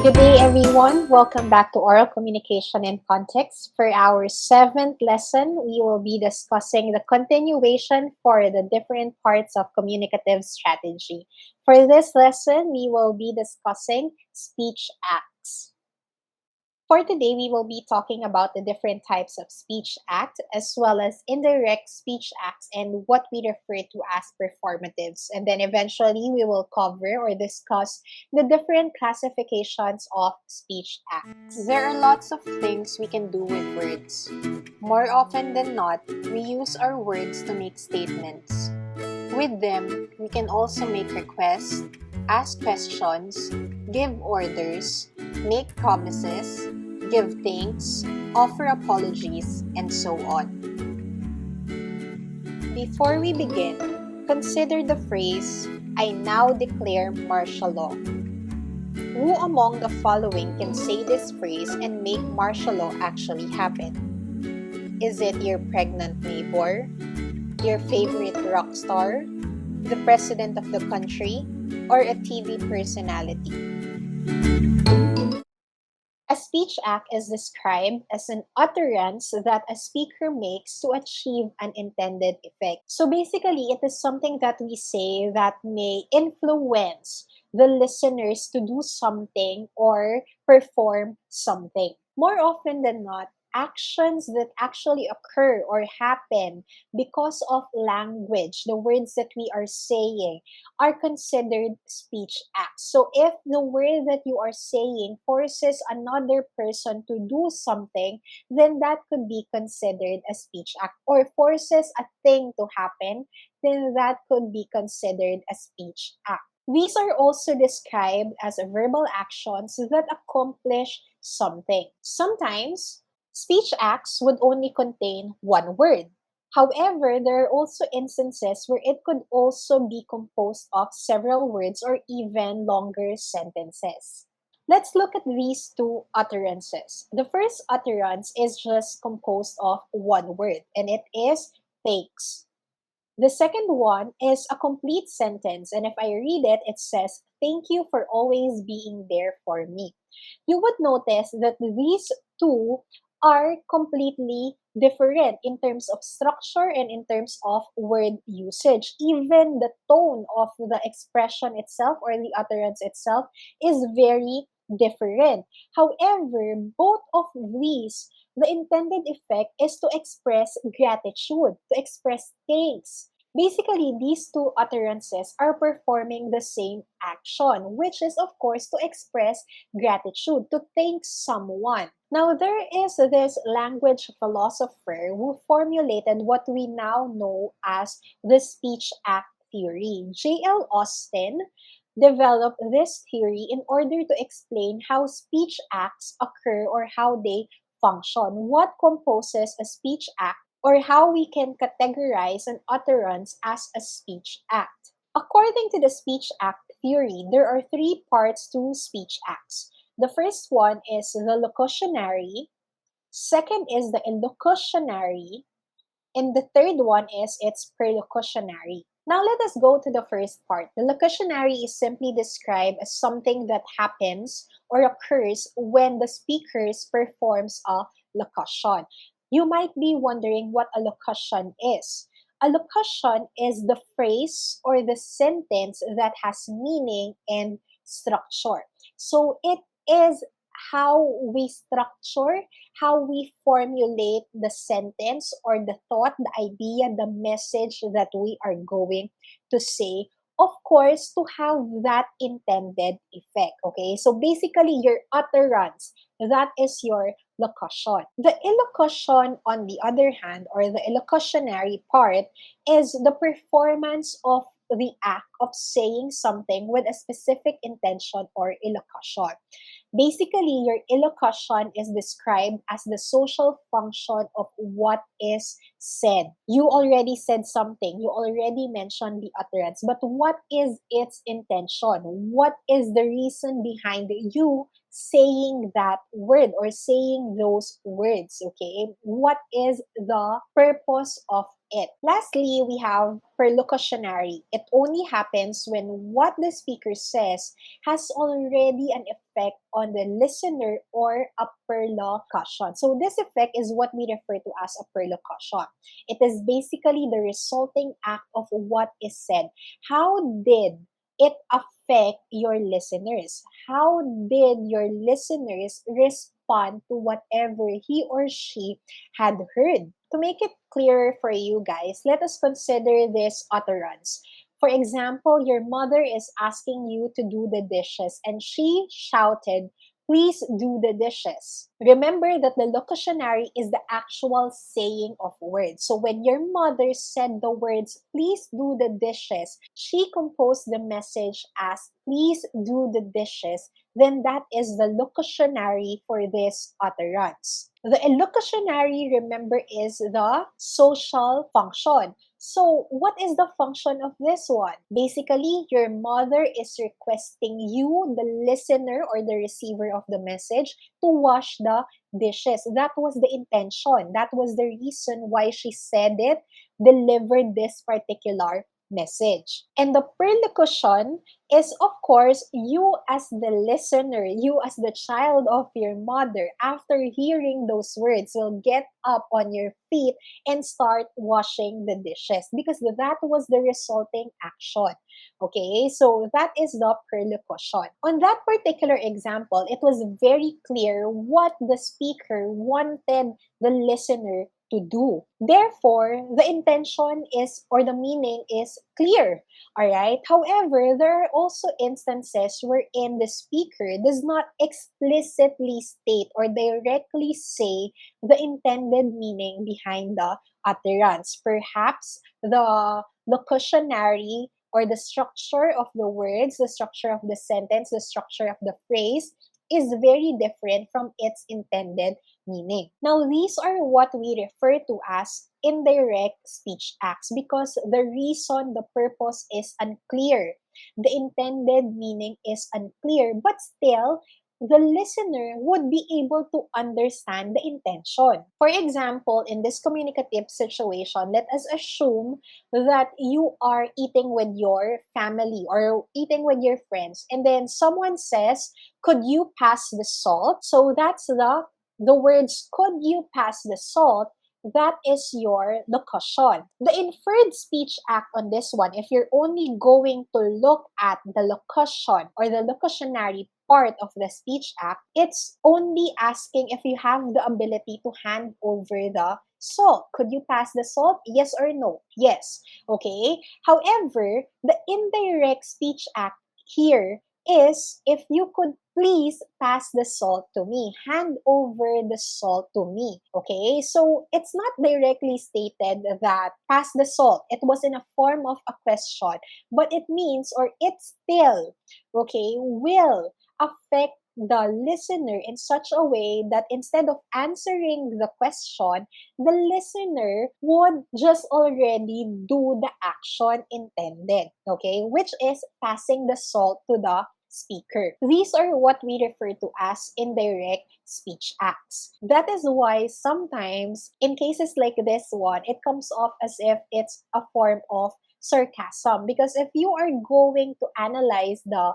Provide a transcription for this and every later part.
Good day, everyone. Welcome back to Oral Communication and Context. For our 7th lesson, we will be discussing the continuation for the different parts of communicative strategy. For this lesson, we will be discussing speech acts. For today, we will be talking about the different types of speech act as well as indirect speech acts and what we refer to as performatives. And then eventually, we will cover or discuss the different classifications of speech acts. There are lots of things we can do with words. More often than not, we use our words to make statements. With them, we can also make requests, ask questions, give orders, make promises, give thanks, offer apologies, and so on. Before we begin, consider the phrase, "I now declare martial law." Who among the following can say this phrase and make martial law actually happen? Is it your pregnant neighbor, your favorite rock star, the president of the country, or a TV personality? A speech act is described as an utterance that a speaker makes to achieve an intended effect. So basically, it is something that we say that may influence the listeners to do something or perform something. More often than not, actions that actually occur or happen because of language, the words that we are saying, are considered speech acts. So if the word that you are saying forces another person to do something, then that could be considered a speech act. Or forces a thing to happen, then that could be considered a speech act. These are also described as verbal actions that accomplish something. Sometimes, speech acts would only contain one word. However, there are also instances where it could also be composed of several words or even longer sentences. Let's look at these two utterances. The first utterance is just composed of one word, and it is thanks. The second one is a complete sentence, and if I read it, it says, "Thank you for always being there for me." You would notice that these two are completely different in terms of structure and in terms of word usage. Even the tone of the expression itself or the utterance itself is very different. However, both of these, the intended effect is to express gratitude, to express thanks. Basically, these two utterances are performing the same action, which is, of course, to express gratitude, to thank someone. Now, there is this language philosopher who formulated what we now know as the speech act theory. J.L. Austin developed this theory in order to explain how speech acts occur or how they function, what composes a speech act, or how we can categorize an utterance as a speech act. According to the speech act theory, there are three parts to speech acts. The first one is the locutionary, second is the illocutionary, and the third one is its perlocutionary. Now let us go to the first part. The locutionary is simply described as something that happens or occurs when the speaker performs a locution. You might be wondering what a locution is. A locution is the phrase or the sentence that has meaning and structure. So it is how we structure, how we formulate the sentence or the thought, the idea, the message that we are going to say. Of course, to have that intended effect. Okay, so basically, your utterance, that is your locution. The illocution, on the other hand, or the illocutionary part, is the performance of the act of saying something with a specific intention or illocution. Basically, your illocution is described as the social function of what is said. You already said something, you already mentioned the utterance, but what is its intention? What is the reason behind you saying that word or saying those words? Okay, what is the purpose of it. Lastly, we have perlocutionary. It only happens when what the speaker says has already an effect on the listener or a perlocution. So this effect is what we refer to as a perlocution. It is basically the resulting act of what is said. How did it affect your listeners? How did your listeners respond to whatever he or she had heard? To make it clearer for you guys, let us consider this utterance. For example, your mother is asking you to do the dishes and she shouted, "Please do the dishes." Remember that the locutionary is the actual saying of words. So when your mother said the words, "Please do the dishes," she composed the message as, "Please do the dishes." Then that is the locutionary for this utterance. The illocutionary, remember, is the social function. So, what is the function of this one? Basically, your mother is requesting you, the listener or the receiver of the message, to wash the dishes. That was the intention. That was the reason why she said it, delivered this particular message. And the perlocution is, of course, you as the listener, you as the child of your mother, after hearing those words, will get up on your feet and start washing the dishes because that was the resulting action. Okay, so that is the perlocution. On that particular example, it was very clear what the speaker wanted the listener to do. Therefore, the intention is, or the meaning is clear. All right. However, there are also instances wherein the speaker does not explicitly state or directly say the intended meaning behind the utterance. Perhaps the locutionary or the structure of the words, the structure of the sentence, the structure of the phrase is very different from its intended meaning. Now, these are what we refer to as indirect speech acts because the reason, the purpose is unclear. The intended meaning is unclear, but still, the listener would be able to understand the intention. For example, in this communicative situation, let us assume that you are eating with your family or eating with your friends, and then someone says, "Could you pass the salt?" So that's the words, "Could you pass the salt?" That is your locution. The inferred speech act on this one, if you're only going to look at the locution or the locutionary part of the speech act, it's only asking if you have the ability to hand over the salt. Could you pass the salt? Yes or no? Yes. Okay. However, the indirect speech act here is, if you could please pass the salt to me, hand over the salt to me. Okay, so it's not directly stated that pass the salt. It was in a form of a question, but it means, or it still, okay, will affect the listener in such a way that instead of answering the question, the listener would just already do the action intended, okay, which is passing the salt to the speaker. These are what we refer to as indirect speech acts. That is why sometimes, in cases like this one, it comes off as if it's a form of sarcasm. Because if you are going to analyze the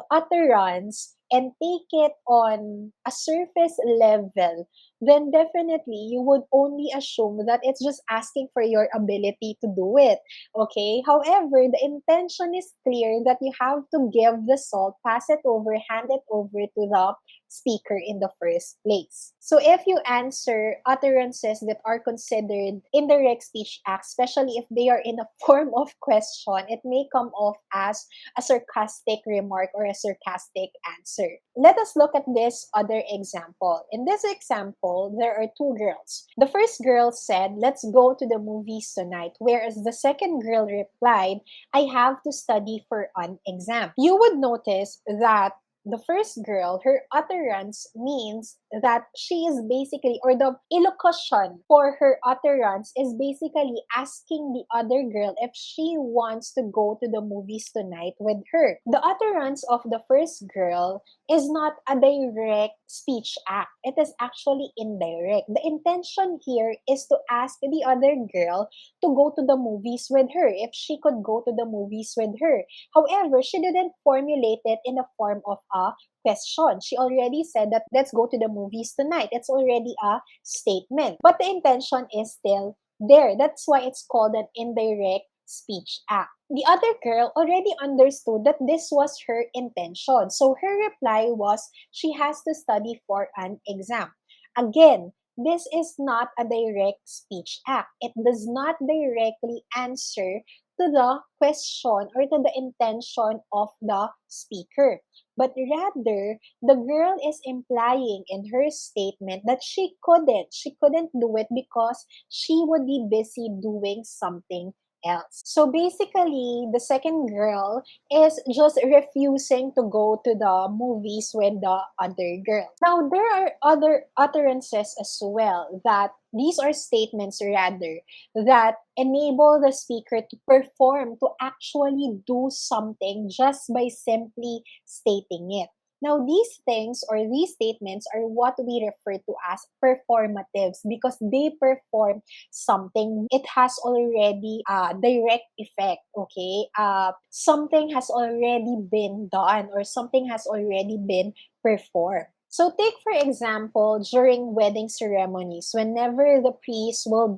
utterance and take it on a surface level, then definitely you would only assume that it's just asking for your ability to do it. Okay? However, the intention is clear that you have to give the salt, pass it over, hand it over to the speaker in the first place. So if you answer utterances that are considered indirect speech acts, especially if they are in a form of question, it may come off as a sarcastic remark or a sarcastic answer. Let us look at this other example. In this example, there are two girls. The first girl said, "Let's go to the movies tonight," whereas the second girl replied, "I have to study for an exam." You would notice that the first girl, her utterance means that she is basically, or the elocution for her utterance is basically asking the other girl if she wants to go to the movies tonight with her. The utterance of the first girl is not a direct speech act. It is actually indirect. The intention here is to ask the other girl to go to the movies with her, if she could go to the movies with her. However, she didn't formulate it in the form of a question. She already said that let's go to the movies tonight. It's already a statement. But the intention is still there. That's why it's called an indirect speech act. The other girl already understood that this was her intention. So her reply was she has to study for an exam. Again, this is not a direct speech act. It does not directly answer to the question or to the intention of the speaker. But rather, the girl is implying in her statement that she couldn't do it because she would be busy doing something else. So basically, the second girl is just refusing to go to the movies with the other girl. Now, there are other utterances as well, that these are statements rather that enable the speaker to perform, to actually do something just by simply stating it. Now, these things or these statements are what we refer to as performatives because they perform something. It has already a direct effect, okay? Something has already been done or something has already been performed. So take for example, during wedding ceremonies, whenever the priest will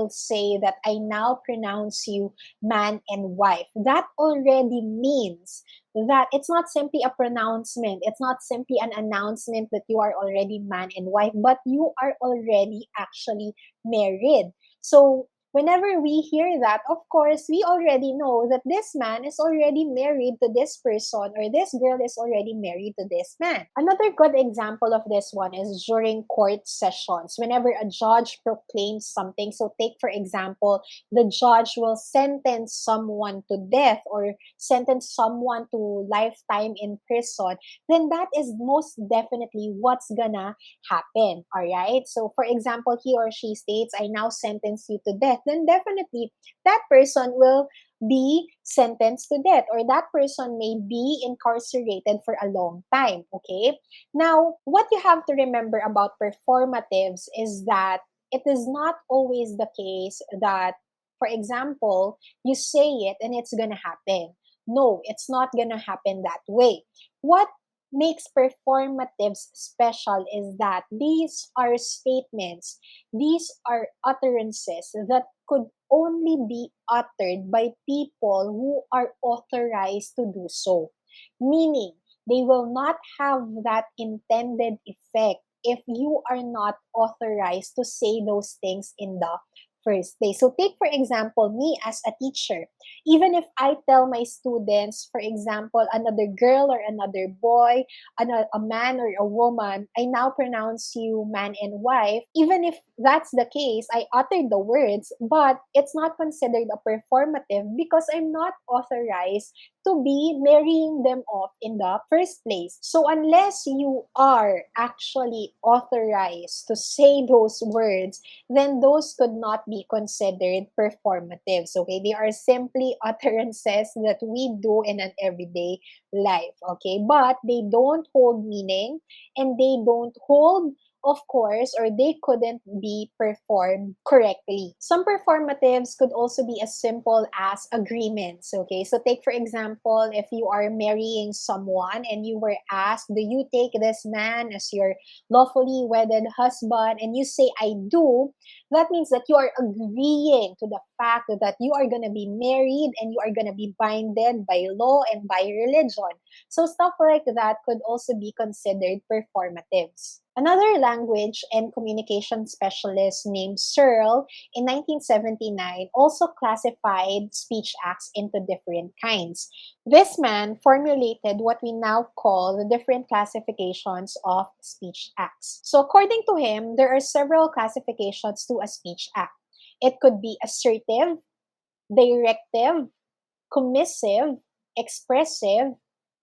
say that I now pronounce you man and wife, that already means that it's not simply a pronouncement, it's not simply an announcement that you are already man and wife, but you are already actually married. So whenever we hear that, of course, we already know that this man is already married to this person or this girl is already married to this man. Another good example of this one is during court sessions. Whenever a judge proclaims something, so take for example, the judge will sentence someone to death or sentence someone to lifetime in prison, then that is most definitely what's gonna happen. All right. So, for example, he or she states, I now sentence you to death, then definitely that person will be sentenced to death or that person may be incarcerated for a long time. Okay. Now, what you have to remember about performatives is that it is not always the case that, for example, you say it and it's gonna happen. No, it's not gonna happen that way. What makes performatives special is that these are statements, these are utterances that could only be uttered by people who are authorized to do so. Meaning, they will not have that intended effect if you are not authorized to say those things in the first place. So take for example me as a teacher. Even if I tell my students, for example, another girl or another boy, a man or a woman, I now pronounce you man and wife, even if that's the case, I uttered the words, but it's not considered a performative because I'm not authorized to be marrying them off in the first place. So unless you are actually authorized to say those words, then those could not be considered performatives. Okay, they are simply utterances that we do in an everyday life. Okay, but they don't hold meaning and they don't hold, of course, or they couldn't be performed correctly. Some performatives could also be as simple as agreements. Okay, so take for example, if you are marrying someone and you were asked, do you take this man as your lawfully wedded husband, and you say I do, that means that you are agreeing to the fact that you are going to be married and you are going to be binded by law and by religion. So stuff like that could also be considered performatives. Another language and communication specialist named Searle in 1979 also classified speech acts into different kinds. This man formulated what we now call the different classifications of speech acts. So according to him, there are several classifications to a speech act. It could be assertive, directive, commissive, expressive,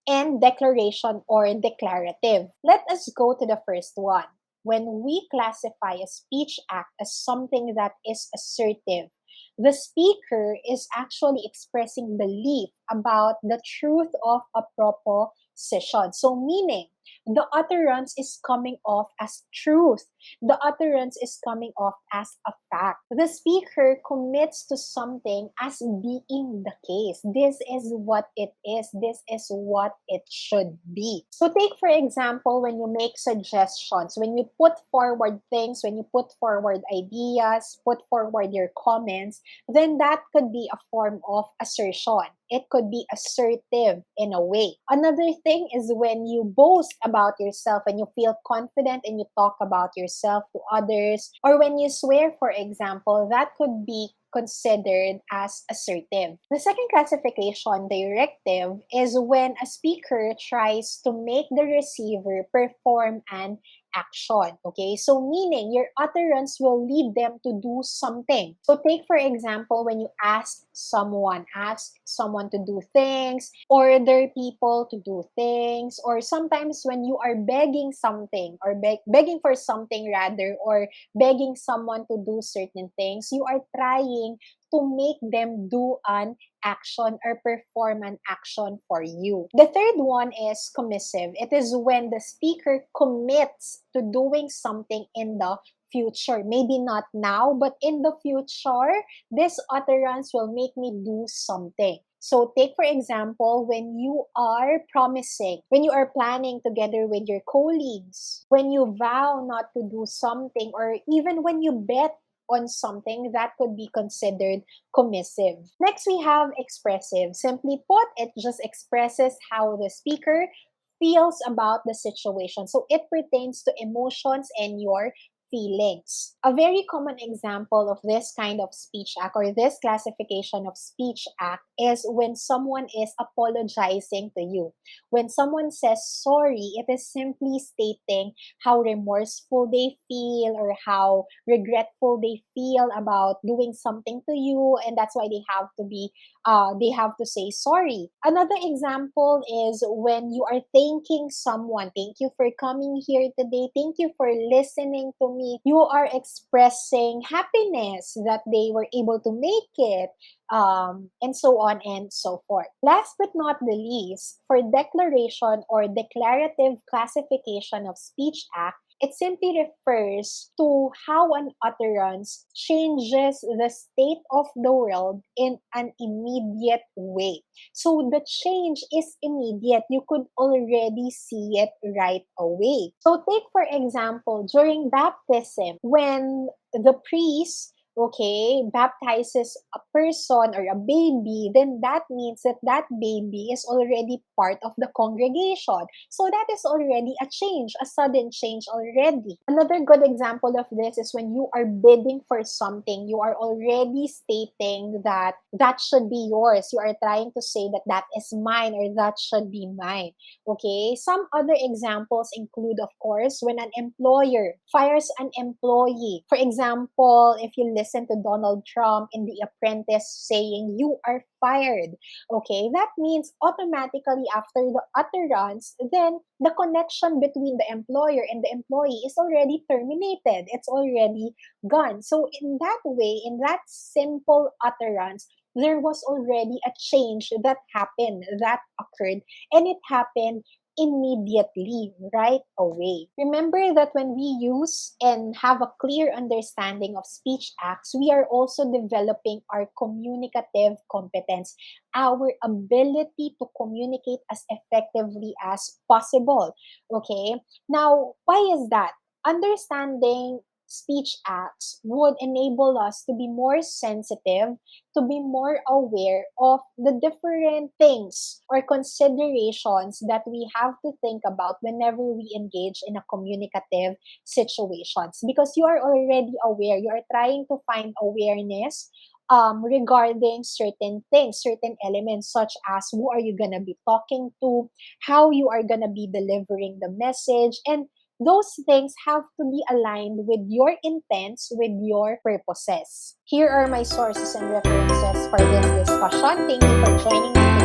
and declaration or declarative. Let us go to the first one. When we classify a speech act as something that is assertive, the speaker is actually expressing belief about the truth of a proposition. So, meaning, the utterance is coming off as truth. The utterance is coming off as a fact. The speaker commits to something as being the case. This is what it is. This is what it should be. So take, for example, when you make suggestions, when you put forward things, when you put forward ideas, put forward your comments, then that could be a form of assertion. It could be assertive in a way. Another thing is when you boast about yourself, when you feel confident and you talk about yourself to others, or when you swear, for example, that could be considered as assertive. The second classification, directive, is when a speaker tries to make the receiver perform an action. Okay, so meaning your utterance will lead them to do something. So take, for example, when you ask someone to do things, order people to do things, or sometimes when you are begging something, or begging for something rather, or begging someone to do certain things, you are trying to make them do an action or perform an action for you. The third one is commissive. It is when the speaker commits to doing something in the future. Maybe not now, but in the future, this utterance will make me do something. So take, for example, when you are promising, when you are planning together with your colleagues, when you vow not to do something, or even when you bet on something, that could be considered commissive. Next, we have expressive. Simply put, it just expresses how the speaker feels about the situation. So it pertains to emotions and your feelings. A very common example of this kind of speech act, or this classification of speech act, is when someone is apologizing to you. When someone says sorry, it is simply stating how remorseful they feel or how regretful they feel about doing something to you, and that's why they have to say sorry. Another example is when you are thanking someone. Thank you for coming here today. Thank you for listening to me. You are expressing happiness that they were able to make it, and so on and so forth. Last but not the least, for declaration or declarative classification of speech act, it simply refers to how an utterance changes the state of the world in an immediate way. So the change is immediate. You could already see it right away. So take, for example, during baptism, when the priest baptizes a person or a baby, then that means that that baby is already part of the congregation. So that is already a change, a sudden change already. Another good example of this is when you are bidding for something, you are already stating that that should be yours. You are trying to say that that is mine or that should be mine. Okay, some other examples include, of course, when an employer fires an employee. For example, if you listen to Donald Trump in The Apprentice saying, "You are fired." Okay, that means automatically after the utterance, then the connection between the employer and the employee is already terminated. It's already gone. So in that way, in that simple utterance, there was already a change that happened, that occurred, and it happened immediately, right away. Remember that when we use and have a clear understanding of speech acts, we are also developing our communicative competence, our ability to communicate as effectively as possible. Okay? Now, why is that? Understanding speech acts would enable us to be more sensitive, to be more aware of the different things or considerations that we have to think about whenever we engage in a communicative situations. Because you are already aware, you are trying to find awareness regarding certain things, certain elements, such as who are you gonna be talking to, how you are gonna be delivering the message, and those things have to be aligned with your intents, with your purposes. Here are my sources and references for this discussion. Thank you for joining me